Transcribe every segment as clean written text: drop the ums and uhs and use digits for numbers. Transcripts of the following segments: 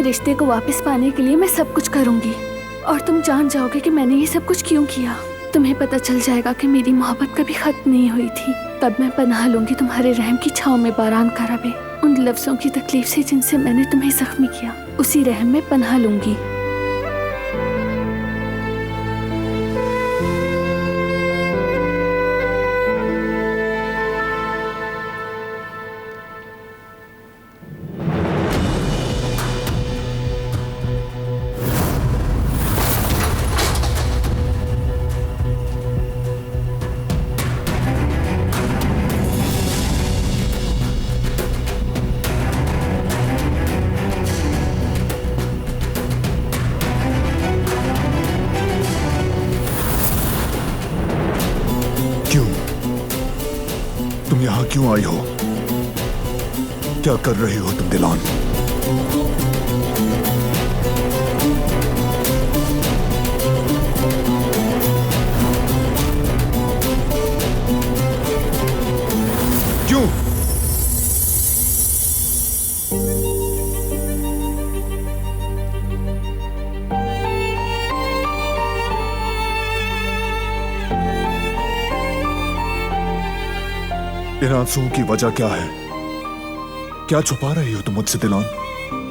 रिश्ते को वापस पाने के लिए मैं सब कुछ करूंगी और तुम जान जाओगे कि मैंने ये सब कुछ क्यों किया। तुम्हें पता चल जाएगा कि मेरी मोहब्बत कभी खत्म नहीं हुई थी। तब मैं पनाह लूंगी तुम्हारे रहम की छांव में बारान का रबे। उन लफ्जों की तकलीफ से जिनसे मैंने तुम्हें जख्मी किया, उसी रहम में पनाह लूंगी। तुम यहाँ क्यों आई हो? क्या कर रही हो तुम दिलान? क्यों? इन आंसुओं की वजह क्या है? क्या छुपा रही हो तुम मुझसे दिलान?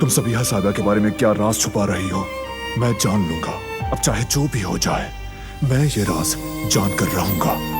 तुम सबिहा साहिबा के बारे में क्या राज छुपा रही हो? मैं जान लूंगा। अब चाहे जो भी हो जाए, मैं ये राज जान कर रहूंगा।